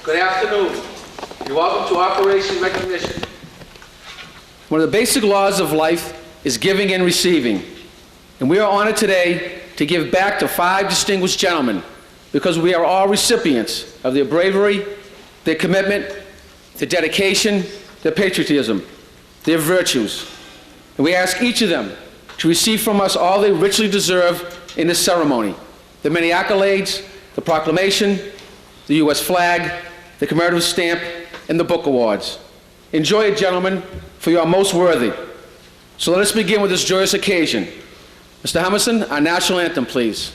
Good afternoon. You're welcome to Operation Recognition. One of the basic laws of life is giving and receiving. And we are honored today to give back to 5 distinguished gentlemen because we are all recipients of their bravery, their commitment, their dedication, their patriotism, their virtues. And we ask each of them to receive from us all they richly deserve in this ceremony: the many accolades, the proclamation, the U.S. flag, the commemorative stamp, and the book awards. Enjoy it, gentlemen, for you are most worthy. So let us begin with this joyous occasion. Mr. Hummerson, our national anthem, please.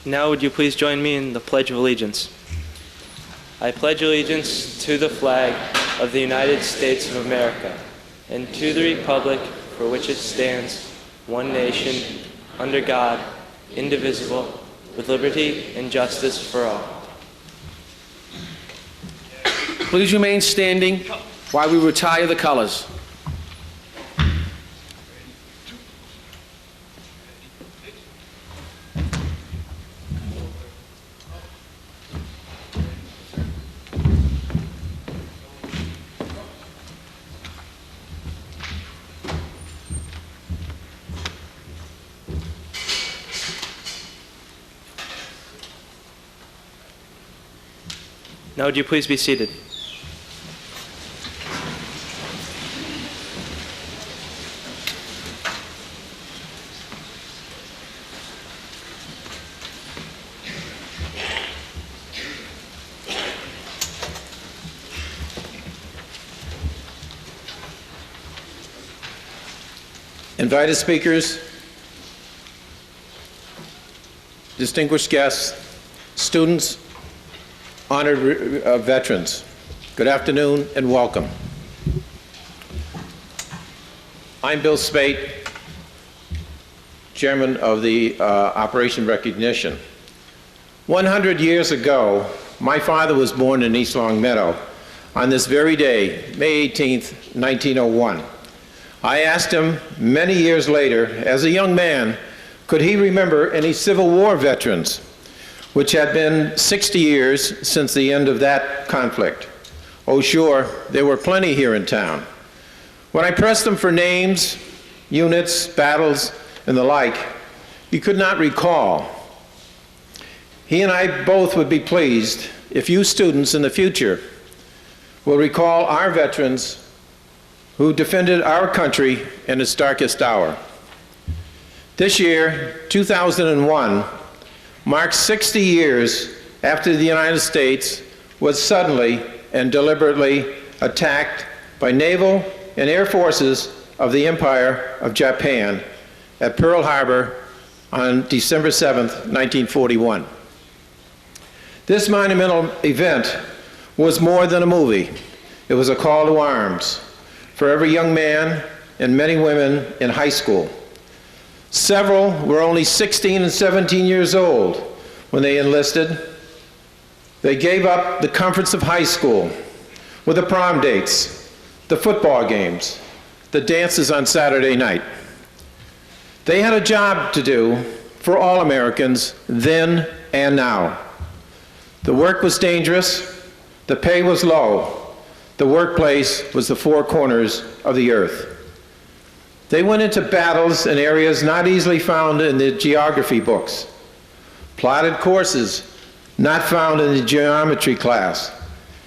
Now would you please join me in the Pledge of Allegiance. I pledge allegiance to the flag of the United States of America and to the republic for which it stands, one nation, under God, indivisible, with liberty and justice for all. Please remain standing while we retire the colors. Now would you please be seated. Invited speakers, distinguished guests, students, honored veterans, good afternoon and welcome. I'm Bill Spate, chairman of the Operation Recognition. 100 years ago, my father was born in East Longmeadow on this very day, May 18th, 1901. I asked him many years later, as a young man, could he remember any Civil War veterans, which had been 60 years since the end of that conflict. Oh, sure, there were plenty here in town. When I pressed him for names, units, battles, and the like, he could not recall. He and I both would be pleased if you students in the future will recall our veterans who defended our country in its darkest hour. This year, 2001, marks 60 years after the United States was suddenly and deliberately attacked by naval and air forces of the Empire of Japan at Pearl Harbor on December 7th, 1941. This monumental event was more than a movie. It was a call to arms for every young man and many women in high school. Several were only 16 and 17 years old when they enlisted. They gave up the comforts of high school with the prom dates, the football games, the dances on Saturday night. They had a job to do for all Americans then and now. The work was dangerous, the pay was low, the workplace was the four corners of the earth. They went into battles in areas not easily found in the geography books, plotted courses not found in the geometry class,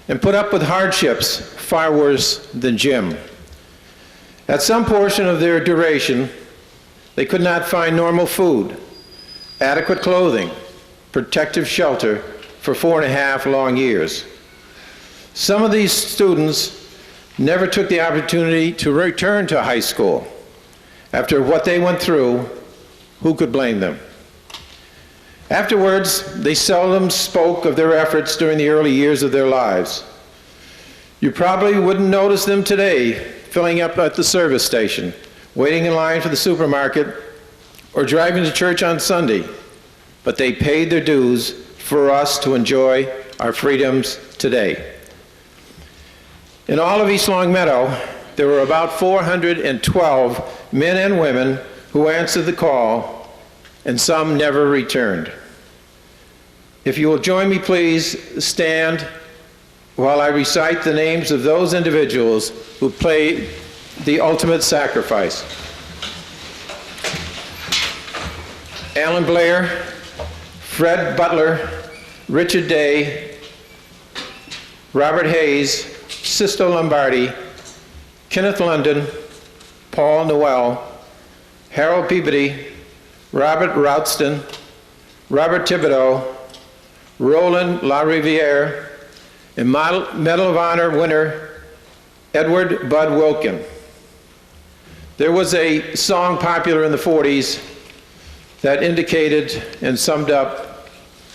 and put up with hardships far worse than gym. At some portion of their duration, they could not find normal food, adequate clothing, protective shelter for 4.5 long years. Some of these students never took the opportunity to return to high school. After what they went through, who could blame them? Afterwards, they seldom spoke of their efforts during the early years of their lives. You probably wouldn't notice them today filling up at the service station, waiting in line for the supermarket, or driving to church on Sunday, but they paid their dues for us to enjoy our freedoms today. In all of East Longmeadow, there were about 412 men and women who answered the call, and some never returned. If you will join me, please stand while I recite the names of those individuals who paid the ultimate sacrifice. Alan Blair, Fred Butler, Richard Day, Robert Hayes, Sisto Lombardi, Kenneth London, Paul Noel, Harold Peabody, Robert Roudston, Robert Thibodeau, Roland LaRiviere, and Medal of Honor winner Edward Bud Wilkin. There was a song popular in the 40s that indicated and summed up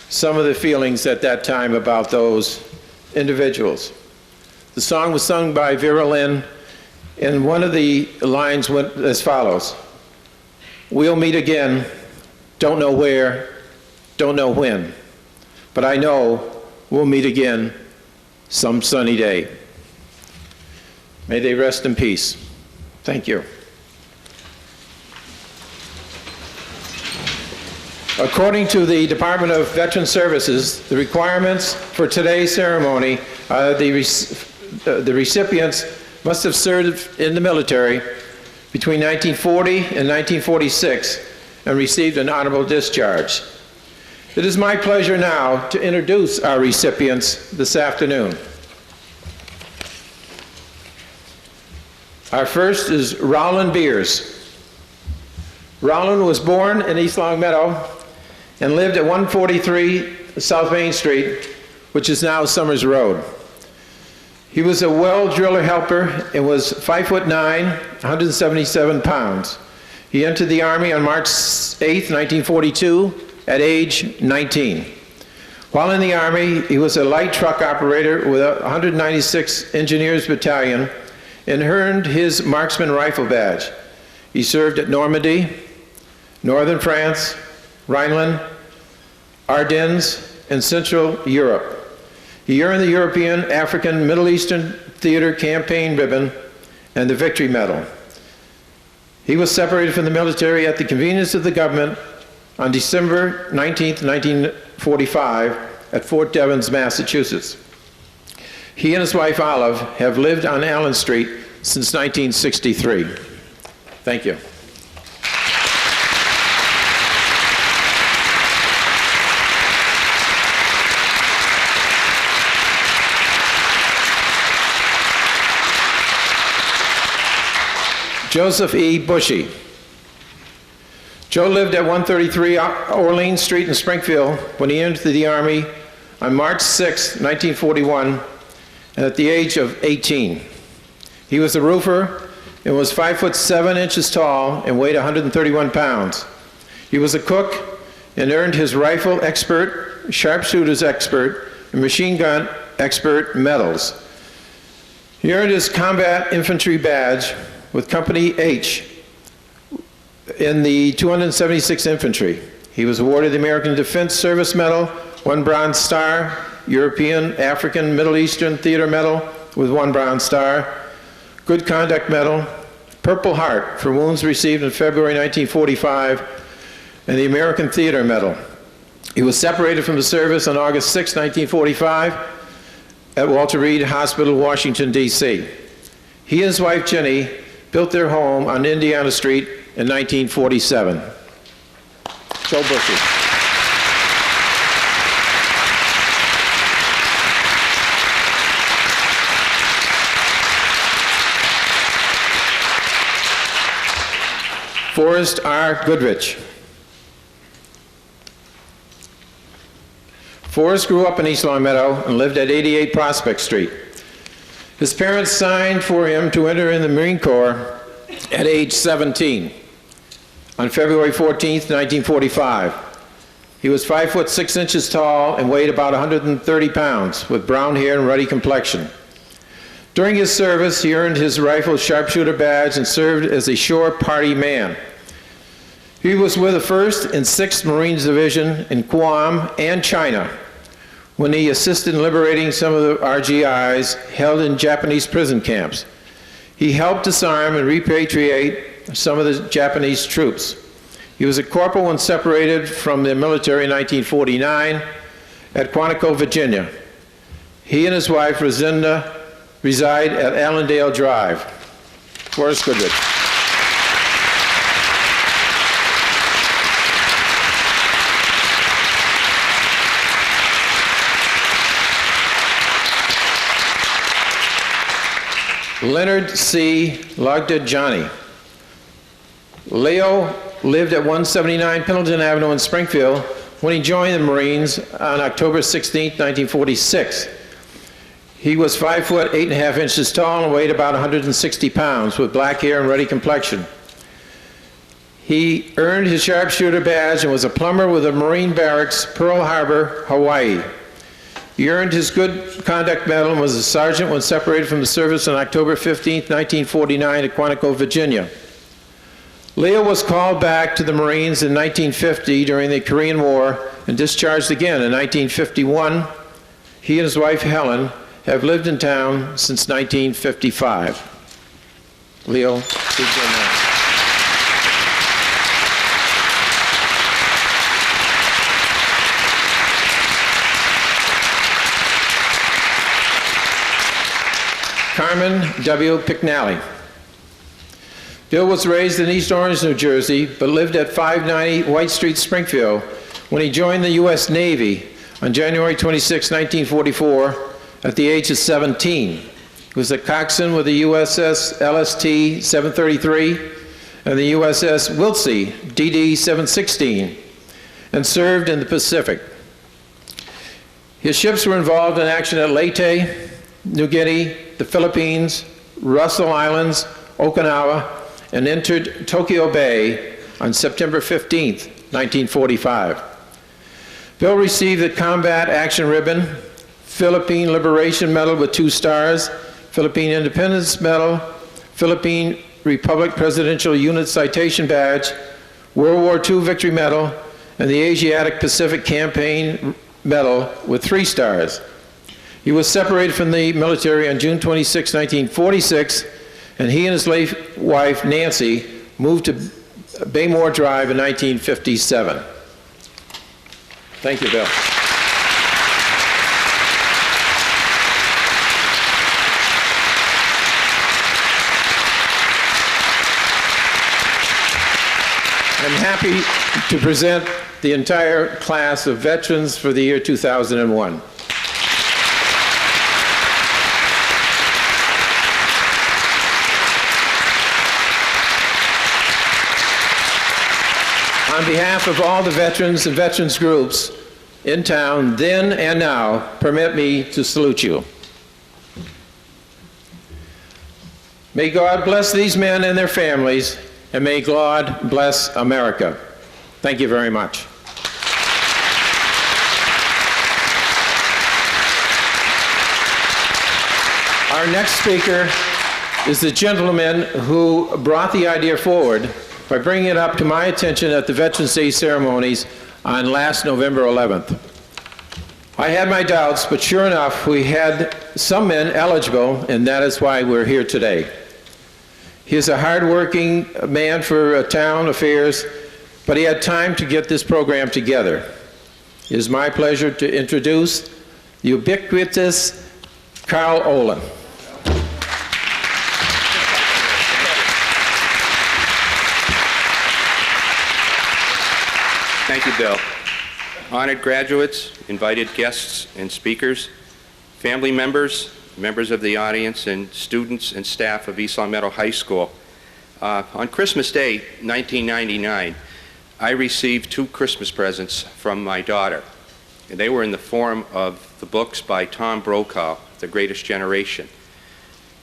some of the feelings at that time about those individuals. The song was sung by Vera Lynn, and one of the lines went as follows: "We'll meet again, don't know where, don't know when, but I know we'll meet again some sunny day." May they rest in peace. Thank you. According to the Department of Veteran Services, the requirements for today's ceremony are the recipients must have served in the military between 1940 and 1946 and received an honorable discharge. It is my pleasure now to introduce our recipients this afternoon. Our first is Rowland Beers. Rowland was born in East Longmeadow and lived at 143 South Main Street, which is now Summers Road. He was a well driller helper and was 5'9", 177 pounds. He entered the Army on March 8, 1942, at age 19. While in the Army, he was a light truck operator with a 196 Engineers Battalion and earned his marksman rifle badge. He served at Normandy, Northern France, Rhineland, Ardennes, and Central Europe. He earned the European, African, Middle Eastern Theater Campaign Ribbon and the Victory Medal. He was separated from the military at the convenience of the government on December 19, 1945 at Fort Devens, Massachusetts. He and his wife Olive have lived on Allen Street since 1963. Thank you. Joseph E. Bushy. Joe lived at 133 Orleans Street in Springfield when he entered the Army on March 6, 1941, and at the age of 18. He was a roofer and was 5'7" tall and weighed 131 pounds. He was a cook and earned his rifle expert, sharpshooters expert, and machine gun expert medals. He earned his combat infantry badge with Company H in the 276th Infantry. He was awarded the American Defense Service Medal, 1 Bronze Star, European, African, Middle Eastern Theater Medal with 1 Bronze Star, Good Conduct Medal, Purple Heart for wounds received in February 1945, and the American Theater Medal. He was separated from the service on August 6, 1945, at Walter Reed Hospital, Washington, D.C. He and his wife, Jenny, built their home on Indiana Street in 1947. Joe Bushy. Forrest R. Goodrich. Forrest grew up in East Longmeadow and lived at 88 Prospect Street. His parents signed for him to enter in the Marine Corps at age 17 on February 14, 1945. He was 5 foot 6 inches tall and weighed about 130 pounds with brown hair and ruddy complexion. During his service, he earned his rifle sharpshooter badge and served as a shore party man. He was with the 1st and 6th Marines Division in Guam and China when he assisted in liberating some of the RGIs held in Japanese prison camps. He helped disarm and repatriate some of the Japanese troops. He was a corporal when separated from the military in 1949 at Quantico, Virginia. He and his wife, Rosinda, reside at Allendale Drive. Forrest Goodrich. Leonard C. Logdajani. Leo lived at 179 Pendleton Avenue in Springfield when he joined the Marines on October 16, 1946. He was 5 foot 8.5 inches tall and weighed about 160 pounds with black hair and ruddy complexion. He earned his sharpshooter badge and was a plumber with the Marine Barracks, Pearl Harbor, Hawaii. He earned his Good Conduct Medal and was a sergeant when separated from the service on October 15, 1949 at Quantico, Virginia. Leo was called back to the Marines in 1950 during the Korean War and discharged again in 1951. He and his wife, Helen, have lived in town since 1955. Leo, please join me. Carmen W. Picknally. Bill was raised in East Orange, New Jersey, but lived at 590 White Street, Springfield, when he joined the U.S. Navy on January 26, 1944, at the age of 17. He was a coxswain with the USS LST 733 and the USS Wiltsey DD 716, and served in the Pacific. His ships were involved in action at Leyte, New Guinea, the Philippines, Russell Islands, Okinawa, and entered Tokyo Bay on September 15, 1945. Bill received the Combat Action Ribbon, Philippine Liberation Medal with 2 stars, Philippine Independence Medal, Philippine Republic Presidential Unit Citation Badge, World War II Victory Medal, and the Asiatic Pacific Campaign Medal with 3 stars. He was separated from the military on June 26, 1946, and he and his late wife, Nancy, moved to Baymore Drive in 1957. Thank you, Bill. I'm happy to present the entire class of veterans for the year 2001. On behalf of all the veterans and veterans groups in town, then and now, permit me to salute you. May God bless these men and their families, and may God bless America. Thank you very much. Our next speaker is the gentleman who brought the idea forward by bringing it up to my attention at the Veterans Day ceremonies on last November 11th. I had my doubts, but sure enough, we had some men eligible, and that is why we're here today. He is a hardworking man for town affairs, but he had time to get this program together. It is my pleasure to introduce the ubiquitous Carl Olin. Thank you, Bill. Honored graduates, invited guests and speakers, family members, members of the audience, and students and staff of East Longmeadow High School. On Christmas Day, 1999, I received 2 Christmas presents from my daughter. And they were in the form of the books by Tom Brokaw, The Greatest Generation.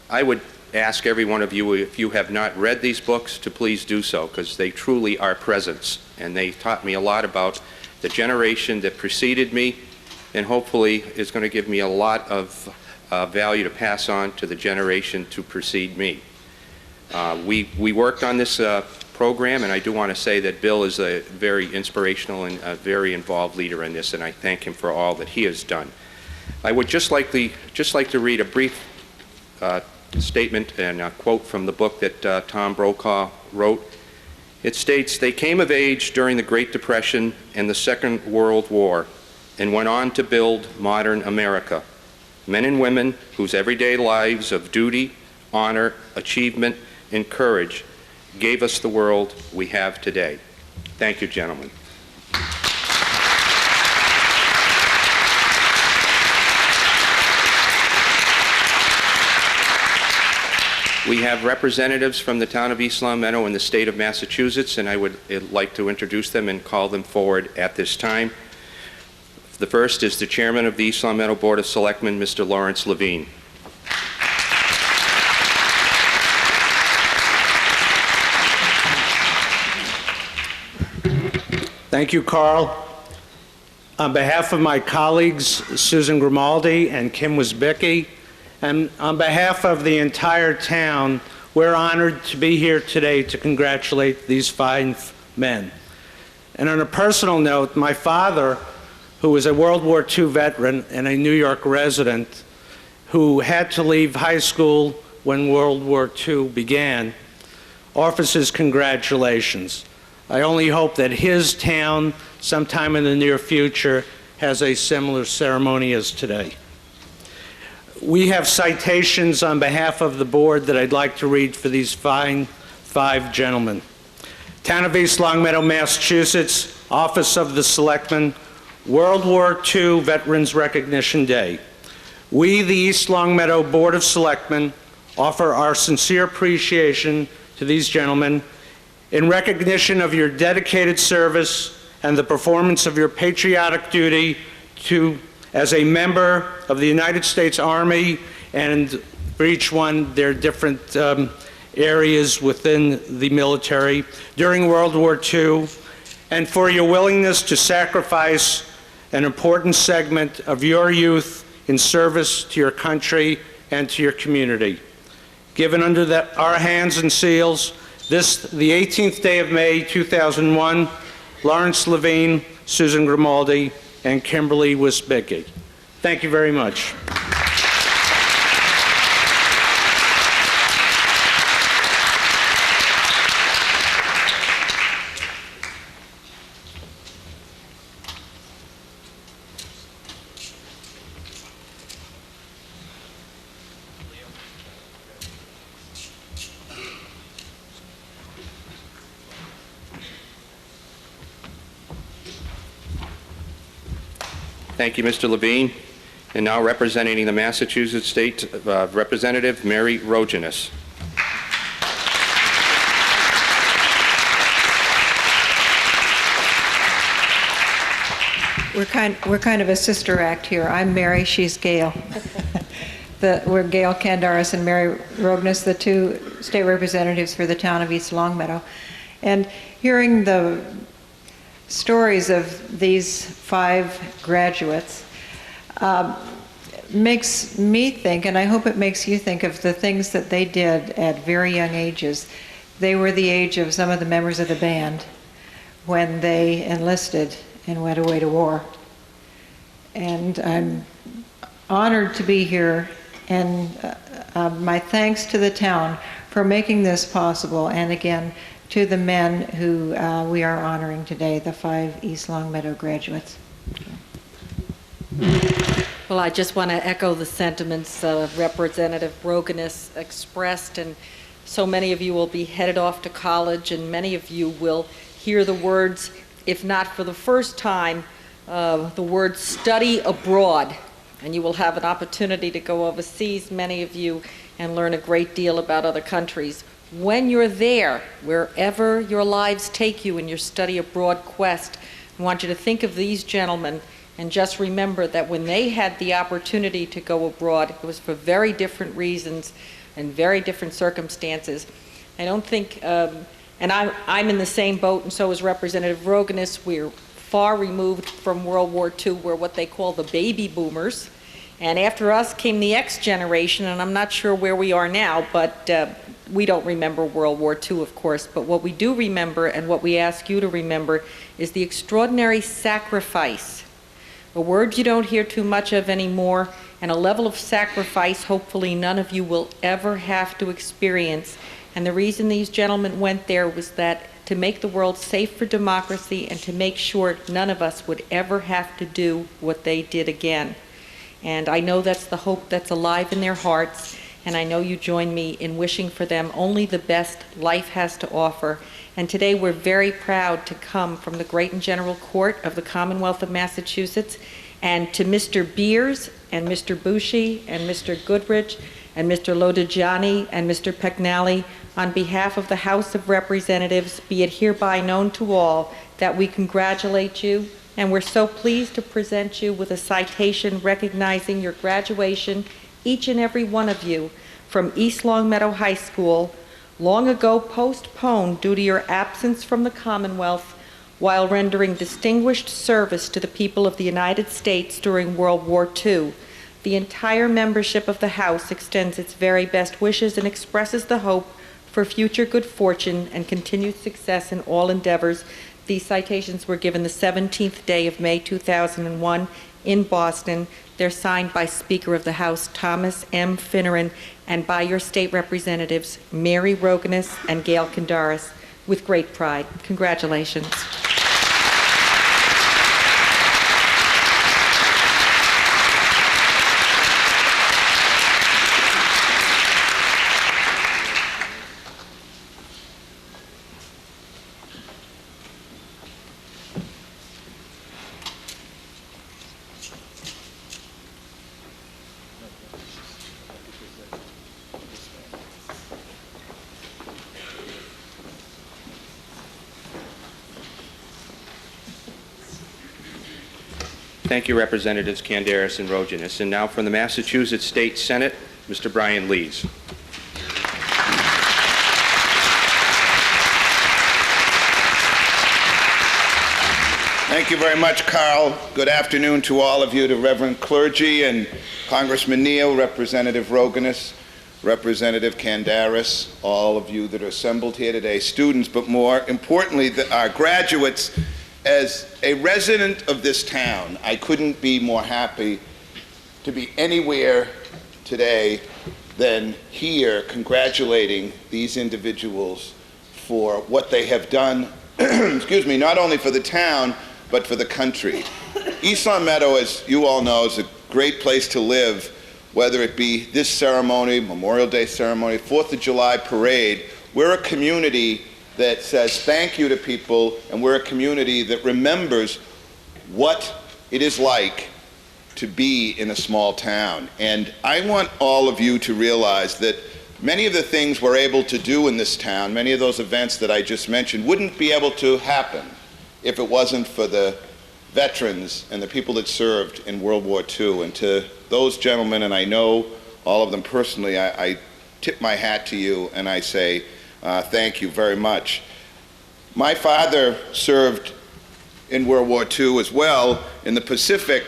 I would ask every one of you, if you have not read these books, to please do so, because they truly are presents. And they taught me a lot about the generation that preceded me, and hopefully is going to give me a lot of value to pass on to the generation to precede me. We worked on this program, and I do want to say that Bill is a very inspirational and a very involved leader in this, and I thank him for all that he has done. I would just like to read a brief statement and a quote from the book that Tom Brokaw wrote. It states, "They came of age during the Great Depression and the Second World War and went on to build modern America. Men and women whose everyday lives of duty, honor, achievement, and courage gave us the world we have today." Thank you, gentlemen. We have representatives from the town of East Longmeadow and the state of Massachusetts, and I would like to introduce them and call them forward at this time. The first is the chairman of the East Longmeadow Board of Selectmen, Mr. Lawrence Levine. Thank you, Carl. On behalf of my colleagues, Susan Grimaldi and Kim Wisbicki, and on behalf of the entire town, we're honored to be here today to congratulate these fine men. And on a personal note, my father, who was a World War II veteran and a New York resident, who had to leave high school when World War II began, offers his congratulations. I only hope that his town, sometime in the near future, has a similar ceremony as today. We have citations on behalf of the board that I'd like to read for these fine 5 gentlemen. Town of East Longmeadow, Massachusetts, Office of the Selectmen, World War II Veterans Recognition Day. We, the East Longmeadow Board of Selectmen, offer our sincere appreciation to these gentlemen in recognition of your dedicated service and the performance of your patriotic duty as a member of the United States Army, and for each one their different areas within the military during World War II, and for your willingness to sacrifice an important segment of your youth in service to your country and to your community. Given under our hands and seals, the 18th day of May, 2001, Lawrence Levine, Susan Grimaldi, and Kimberly Wisbicki. Thank you very much. Thank you, Mr. Levine. And now representing the Massachusetts State Representative, Mary Rojanus. We're kind of a sister act here. I'm Mary, she's Gail. We're Gail Candaris and Mary Rognus, the 2 state representatives for the town of East Longmeadow. And hearing the stories of these 5 graduates makes me think, and I hope it makes you think, of the things that they did at very young ages. They were the age of some of the members of the band when they enlisted and went away to war. And I'm honored to be here, and my thanks to the town for making this possible, and again, to the men who we are honoring today, the 5 East Longmeadow graduates. Well, I just want to echo the sentiments Representative Roganis expressed, and so many of you will be headed off to college, and many of you will hear the words, if not for the first time, the word study abroad, and you will have an opportunity to go overseas, many of you, and learn a great deal about other countries. When you're there, wherever your lives take you in your study abroad quest, I want you to think of these gentlemen and just remember that when they had the opportunity to go abroad, it was for very different reasons and very different circumstances. I don't think, and I'm in the same boat, and so is Representative Roganis. We're far removed from World War II. We're what they call the baby boomers. And after us came the X generation, and I'm not sure where we are now, but we don't remember World War II, of course. But what we do remember, and what we ask you to remember, is the extraordinary sacrifice, a word you don't hear too much of anymore, and a level of sacrifice hopefully none of you will ever have to experience. And the reason these gentlemen went there was that to make the world safe for democracy and to make sure none of us would ever have to do what they did again. And I know that's the hope that's alive in their hearts, and I know you join me in wishing for them only the best life has to offer. And today we're very proud to come from the Great and General Court of the Commonwealth of Massachusetts, and to Mr. Beers and Mr. Bushi and Mr. Goodrich and Mr. Lodigiani and Mr. Pecknally, on behalf of the House of Representatives, be it hereby known to all that we congratulate you, and we're so pleased to present you with a citation recognizing your graduation, each and every one of you, from East Longmeadow High School, long ago postponed due to your absence from the Commonwealth while rendering distinguished service to the people of the United States during World War II. The entire membership of the House extends its very best wishes and expresses the hope for future good fortune and continued success in all endeavors. These citations were given the 17th day of May 2001 in Boston. They're signed by Speaker of the House Thomas M. Finneran and by your state representatives Mary Roganis and Gail Kandaris with great pride. Congratulations. Thank you, Representatives Kandaris and Roganis. And now from the Massachusetts State Senate, Mr. Brian Lees. Thank you very much, Carl. Good afternoon to all of you, to Reverend Clergy and Congressman Neal, Representative Roganis, Representative Kandaris, all of you that are assembled here today, students, but more importantly, our graduates. As a resident of this town, I couldn't be more happy to be anywhere today than here congratulating these individuals for what they have done, excuse me, not only for the town, but for the country. East Longmeadow, as you all know, is a great place to live, whether it be this ceremony, Memorial Day ceremony, 4th of July parade. We're a community that says thank you to people, and we're a community that remembers what it is like to be in a small town. And I want all of you to realize that many of the things we're able to do in this town, many of those events that I just mentioned, wouldn't be able to happen if it wasn't for the veterans and the people that served in World War II. And to those gentlemen, and I know all of them personally, I tip my hat to you and I say, thank you very much. My father served in World War II as well in the Pacific.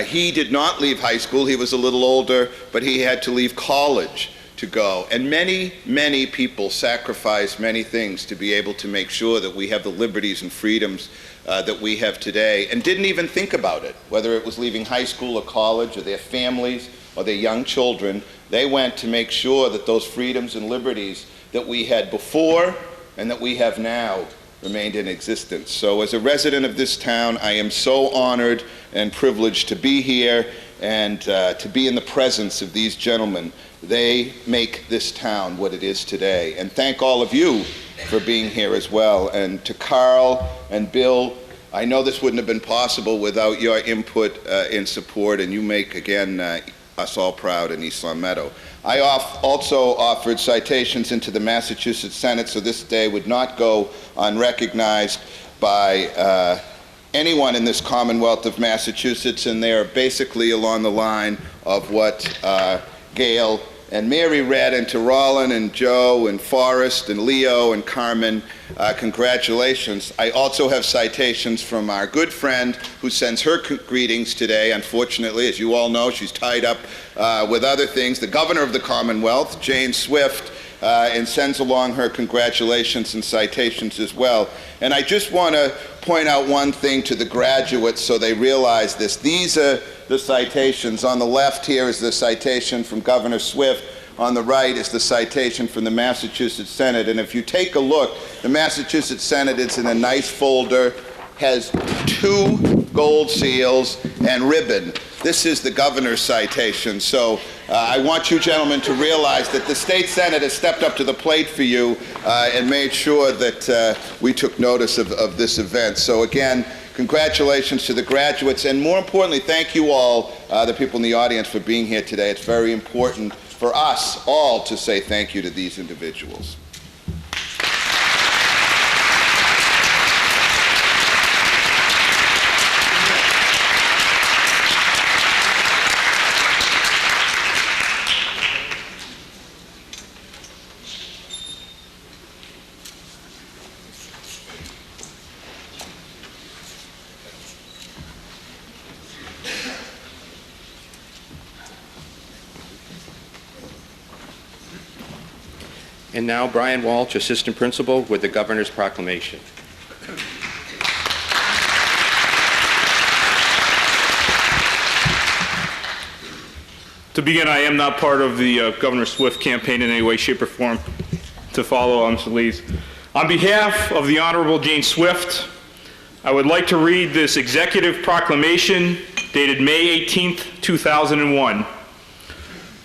He did not leave high school. He was a little older, but he had to leave college to go. And many, many people sacrificed many things to be able to make sure that we have the liberties and freedoms that we have today, and didn't even think about it, whether it was leaving high school or college or their families. or their young children. They went to make sure that those freedoms and liberties that we had before and that we have now remained in existence. So as a resident of this town, I am so honored and privileged to be here and to be in the presence of these gentlemen. They make this town what it is today. And thank all of you for being here as well. And to Carl and Bill, I know this wouldn't have been possible without your input and support, and you make, again, us all proud in East Longmeadow. I also offered citations into the Massachusetts Senate, so this day would not go unrecognized by anyone in this Commonwealth of Massachusetts, and they're basically along the line of what Gail and Mary read. And to Roland and Joe and Forrest and Leo and Carmen, congratulations. I also have citations from our good friend who sends her greetings today. Unfortunately, as you all know, she's tied up with other things, the Governor of the Commonwealth, Jane Swift, and sends along her congratulations and citations as well. And I just want to point out one thing to the graduates so they realize this. These are the citations. On the left here is the citation from Governor Swift. On the right is the citation from the Massachusetts Senate. And if you take a look, the Massachusetts Senate is in a nice folder, has 2 gold seals and ribbon. This is the governor's citation. So I want you gentlemen to realize that the state Senate has stepped up to the plate for you and made sure that we took notice of this event. So again, congratulations to the graduates, and more importantly, thank you all, the people in the audience, for being here today. It's very important for us all to say thank you to these individuals. And now Brian Walsh, Assistant Principal, with the Governor's Proclamation. To begin, I am not part of the Governor Swift campaign in any way, shape, or form to follow on Salise. On behalf of the Honorable Jane Swift, I would like to read this executive proclamation dated May 18th, 2001.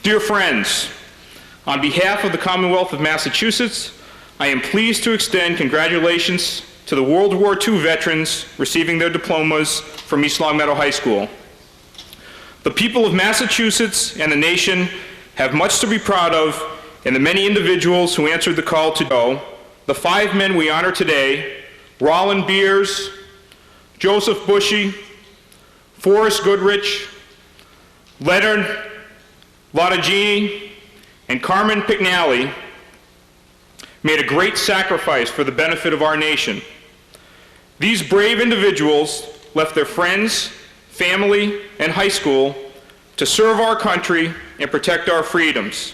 Dear friends, on behalf of the Commonwealth of Massachusetts, I am pleased to extend congratulations to the World War II veterans receiving their diplomas from East Longmeadow High School. The people of Massachusetts and the nation have much to be proud of in the many individuals who answered the call to go. The 5 men we honor today, Roland Beers, Joseph Bushy, Forrest Goodrich, Leonard Lottagini, and Carmen Pignali, made a great sacrifice for the benefit of our nation. These brave individuals left their friends, family, and high school to serve our country and protect our freedoms.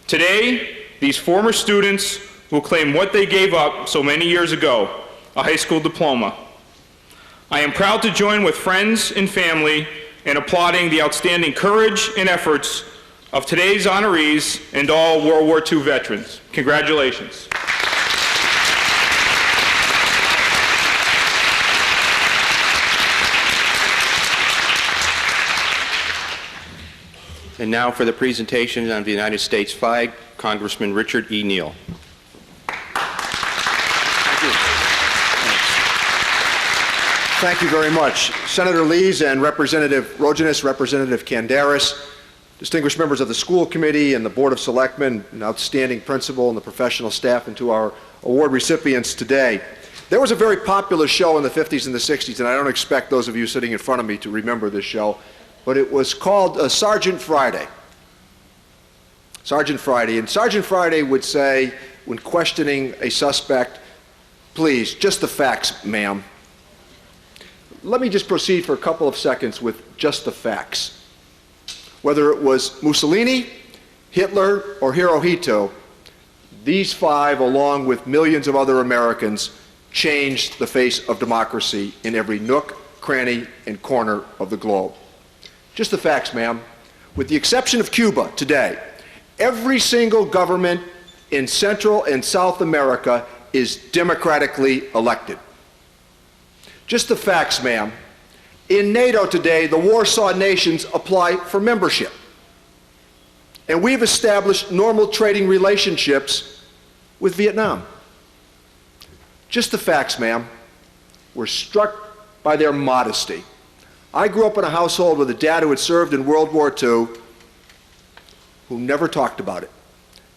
Today, these former students will claim what they gave up so many years ago, a high school diploma. I am proud to join with friends and family in applauding the outstanding courage and efforts of today's honorees and all World War II veterans. Congratulations. And now for the presentation of the United States flag, Congressman Richard E. Neal. Thank you very much. Senator Lees and Representative Rogenus, Representative Candaris, distinguished members of the school committee and the Board of Selectmen, an outstanding principal and the professional staff, and to our award recipients today. There was a very popular show in the 50s and the 60s, and I don't expect those of you sitting in front of me to remember this show, but it was called Sergeant Friday. Sergeant Friday. And Sergeant Friday would say, when questioning a suspect, please, just the facts, ma'am. Let me just proceed for a couple of seconds with just the facts. Whether it was Mussolini, Hitler, or Hirohito, these 5, along with millions of other Americans, changed the face of democracy in every nook, cranny, and corner of the globe. Just the facts, ma'am. With the exception of Cuba today, every single government in Central and South America is democratically elected. Just the facts, ma'am. In NATO today, the Warsaw nations apply for membership. And we've established normal trading relationships with Vietnam. Just the facts, ma'am. We're struck by their modesty. I grew up in a household with a dad who had served in World War II, who never talked about it.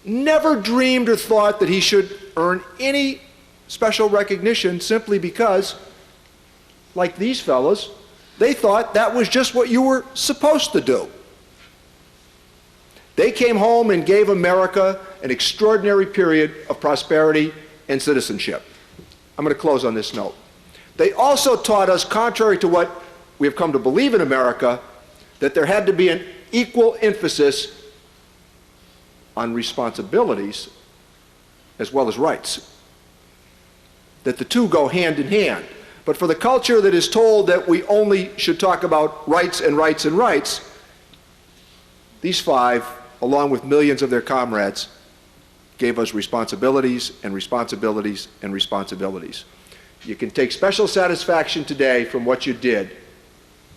Never dreamed or thought that he should earn any special recognition simply because, like these fellows, they thought that was just what you were supposed to do. They came home and gave America an extraordinary period of prosperity and citizenship. I'm going to close on this note. They also taught us, contrary to what we have come to believe in America, that there had to be an equal emphasis on responsibilities as well as rights. That the two go hand in hand. But for the culture that is told that we only should talk about rights and rights and rights, these five, along with millions of their comrades, gave us responsibilities and responsibilities and responsibilities. You can take special satisfaction today from what you did.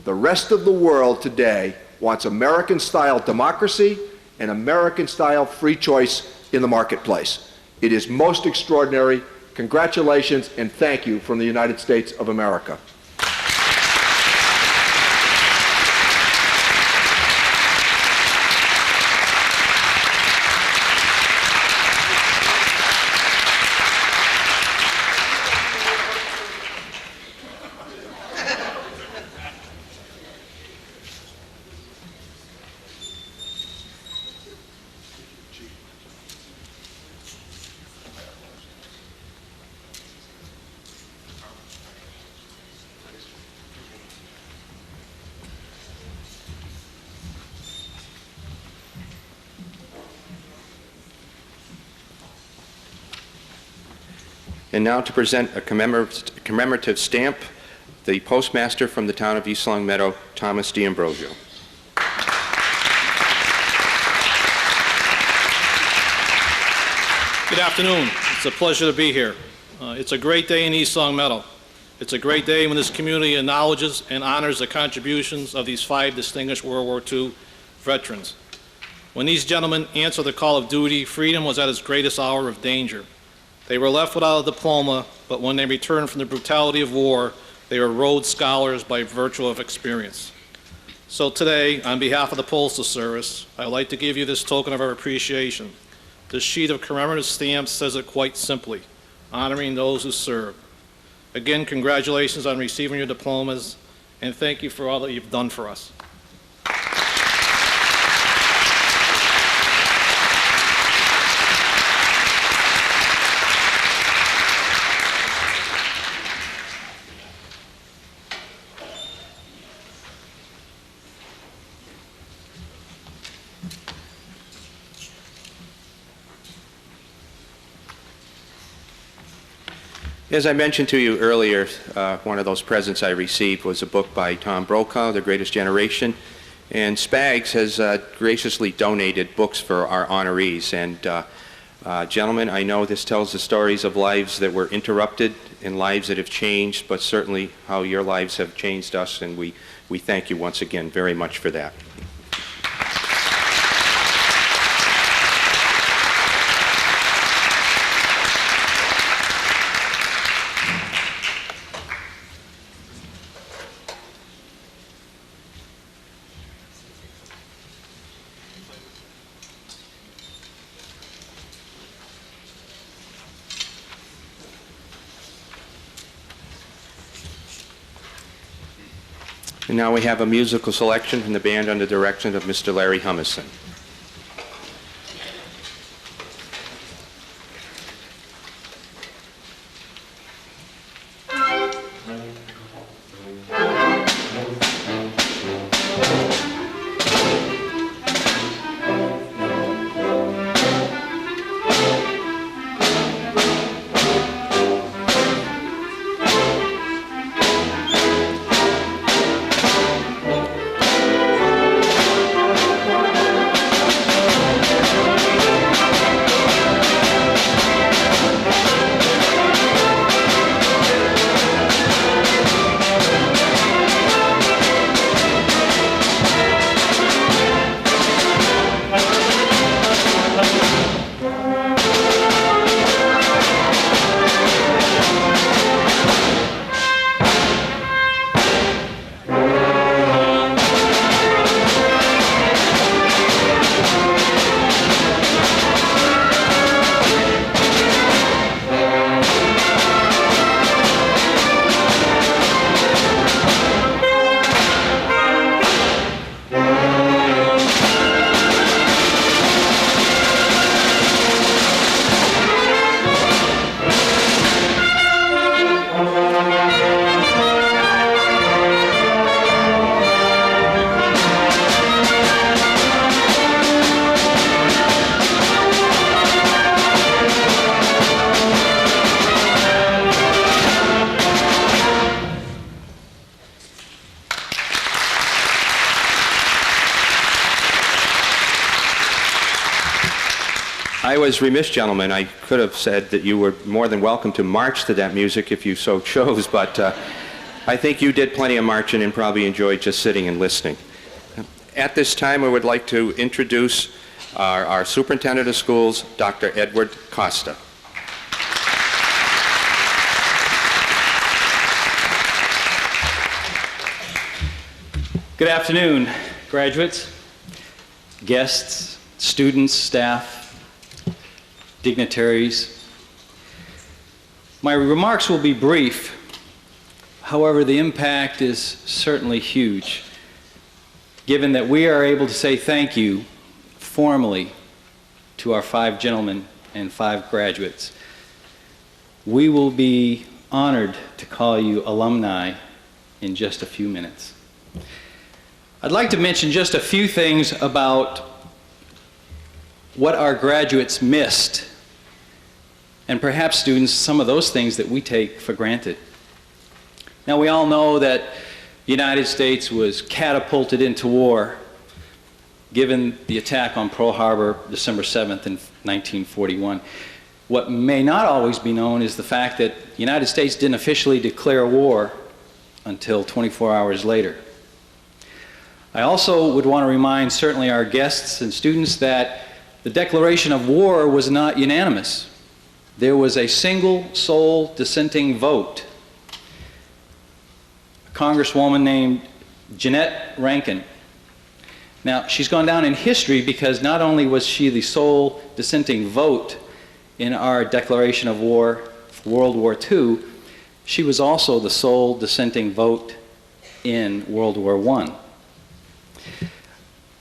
The rest of the world today wants American-style democracy and American-style free choice in the marketplace. It is most extraordinary. Congratulations and thank you from the United States of America. And now to present a commemorative stamp, the postmaster from the town of East Longmeadow, Thomas D'Ambrosio. Good afternoon. It's a pleasure to be here. It's a great day in East Longmeadow. It's a great day when this community acknowledges and honors the contributions of these 5 distinguished World War II veterans. When these gentlemen answered the call of duty, freedom was at its greatest hour of danger. They were left without a diploma, but when they returned from the brutality of war, they were Rhodes Scholars by virtue of experience. So today, on behalf of the Postal Service, I would like to give you this token of our appreciation. This sheet of commemorative stamps says it quite simply, honoring those who serve. Again, congratulations on receiving your diplomas, and thank you for all that you've done for us. As I mentioned to you earlier, one of those presents I received was a book by Tom Brokaw, The Greatest Generation, and Spags has graciously donated books for our honorees. And gentlemen, I know this tells the stories of lives that were interrupted and lives that have changed, but certainly how your lives have changed us, and we thank you once again very much for that. And now we have a musical selection from the band under the direction of Mr. Larry Humison. I was remiss, gentlemen. I could have said that you were more than welcome to march to that music if you so chose, but I think you did plenty of marching and probably enjoyed just sitting and listening. At this time, I would like to introduce our Superintendent of Schools, Dr. Edward Costa. Good afternoon, graduates, guests, students, staff, dignitaries. My remarks will be brief. However, the impact is certainly huge, given that we are able to say thank you formally to our 5 gentlemen and 5 graduates. We will be honored to call you alumni in just a few minutes. I'd like to mention just a few things about what our graduates missed, and perhaps students, some of those things that we take for granted. Now, we all know that the United States was catapulted into war given the attack on Pearl Harbor December 7th in 1941. What may not always be known is the fact that the United States didn't officially declare war until 24 hours later. I also would want to remind certainly our guests and students that the declaration of war was not unanimous. There was a single sole dissenting vote. A Congresswoman named Jeannette Rankin. Now, she's gone down in history because not only was she the sole dissenting vote in our declaration of war for World War II, she was also the sole dissenting vote in World War I.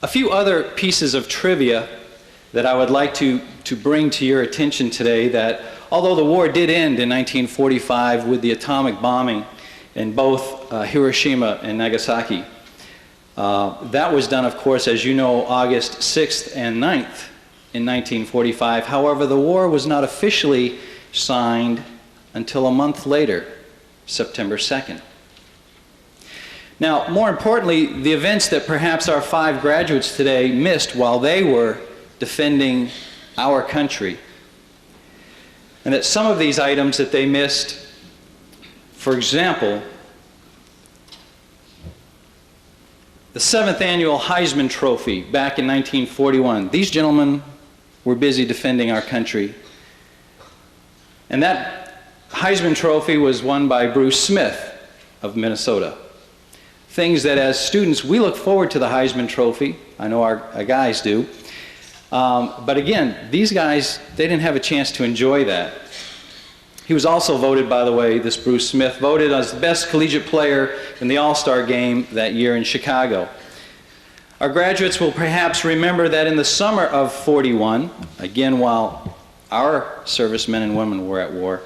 A few other pieces of trivia that I would like to bring to your attention today, that although the war did end in 1945 with the atomic bombing in both Hiroshima and Nagasaki, that was done, of course, as you know, August 6th and 9th in 1945. However, the war was not officially signed until a month later, September 2nd. Now, more importantly, the events that perhaps our 5 graduates today missed while they were defending our country, and that some of these items that they missed, for example, the 7th annual Heisman Trophy back in 1941. These gentlemen were busy defending our country. And that Heisman Trophy was won by Bruce Smith of Minnesota. Things that as students, we look forward to the Heisman Trophy. I know our guys do. But again, these guys, they didn't have a chance to enjoy that. He was also voted, by the way, this Bruce Smith, voted as the best collegiate player in the All-Star game that year in Chicago. Our graduates will perhaps remember that in the summer of '41, again while our servicemen and women were at war,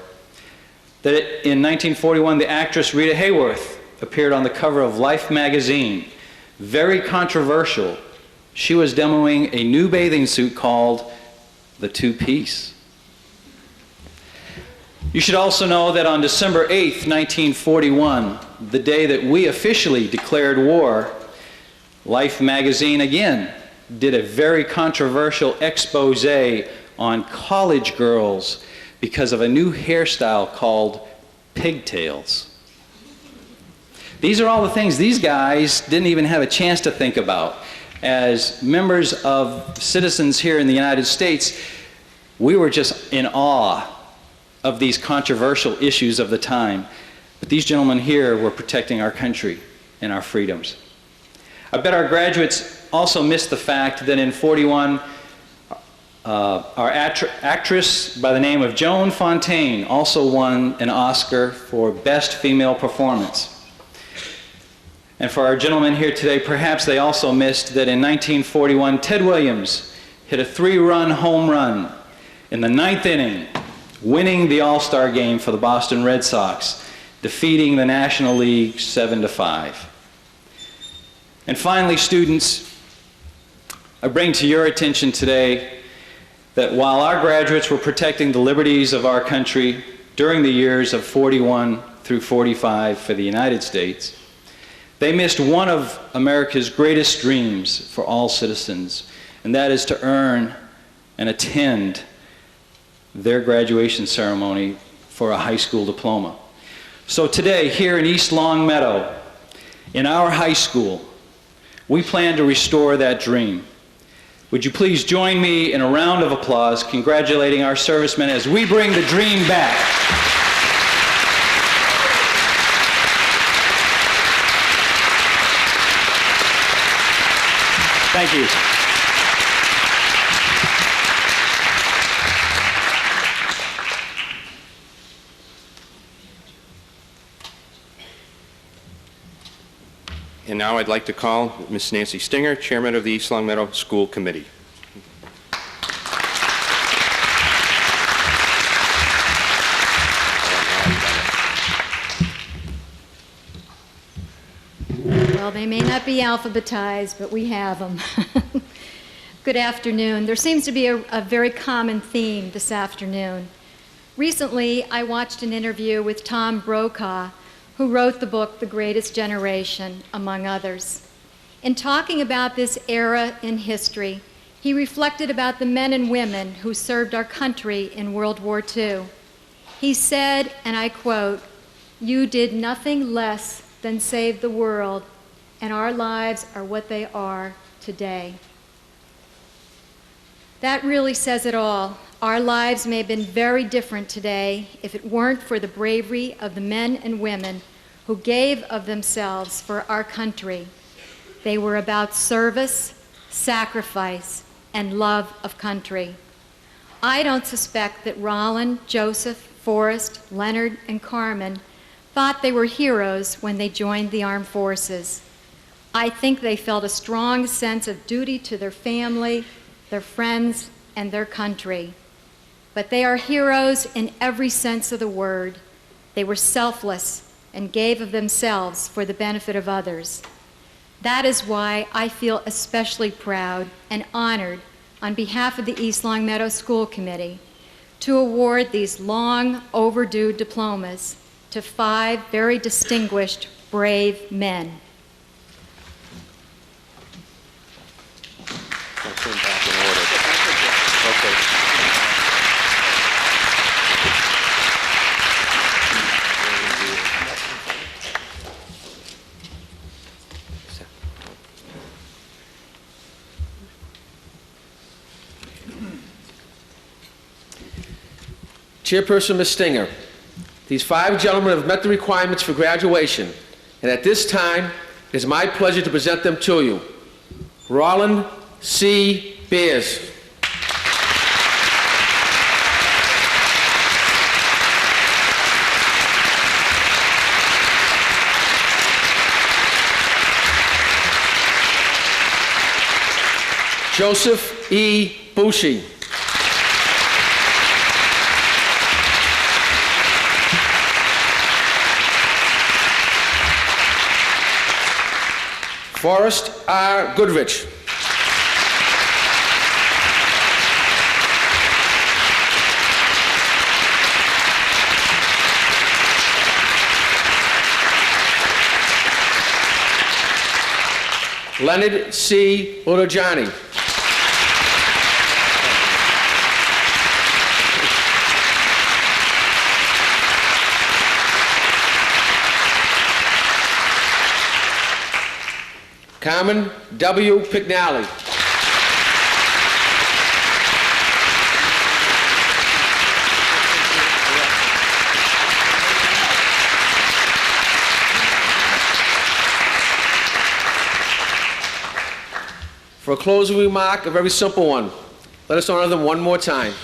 that in 1941 the actress Rita Hayworth appeared on the cover of Life magazine. Very controversial. She was demoing a new bathing suit called the Two-Piece. You should also know that on December 8th, 1941, the day that we officially declared war, Life magazine again did a very controversial expose on college girls because of a new hairstyle called pigtails. These are all the things these guys didn't even have a chance to think about. As members of citizens here in the United States, we were just in awe of these controversial issues of the time. But these gentlemen here were protecting our country and our freedoms. I bet our graduates also missed the fact that in '41, our actress by the name of Joan Fontaine also won an Oscar for Best Female Performance. And for our gentlemen here today, perhaps they also missed that in 1941, Ted Williams hit a 3-run home run in the 9th inning, winning the All-Star game for the Boston Red Sox, defeating the National League 7-5. And finally, students, I bring to your attention today that while our graduates were protecting the liberties of our country during the years of '41 through '45 for the United States, they missed one of America's greatest dreams for all citizens, and that is to earn and attend their graduation ceremony for a high school diploma. So today, here in East Longmeadow, in our high school, we plan to restore that dream. Would you please join me in a round of applause congratulating our servicemen as we bring the dream back. Thank you. And now I'd like to call Ms. Nancy Stinger, Chairman of the East Longmeadow School Committee. Well, they may not be alphabetized, but we have them. Good afternoon. There seems to be a very common theme this afternoon. Recently, I watched an interview with Tom Brokaw, who wrote the book, The Greatest Generation, among others. In talking about this era in history, he reflected about the men and women who served our country in World War II. He said, and I quote, "You did nothing less than save the world, and our lives are what they are today." That really says it all. Our lives may have been very different today if it weren't for the bravery of the men and women who gave of themselves for our country. They were about service, sacrifice, and love of country. I don't suspect that Roland, Joseph, Forrest, Leonard, and Carmen thought they were heroes when they joined the armed forces. I think they felt a strong sense of duty to their family, their friends, and their country. But they are heroes in every sense of the word. They were selfless and gave of themselves for the benefit of others. That is why I feel especially proud and honored on behalf of the East Longmeadow School Committee to award these long overdue diplomas to 5 very distinguished, brave men. I'll turn back in order. Okay. Chairperson Ms. Stinger, these 5 gentlemen have met the requirements for graduation, and at this time, it is my pleasure to present them to you. Roland C. Beers. Joseph E. Bushy. Forrest R. Goodrich. Leonard C. Udojani. Carmen W. Pignali. For a closing remark, a very simple one. Let us honor them one more time.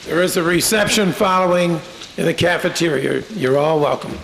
There is a reception following in the cafeteria. You're all welcome.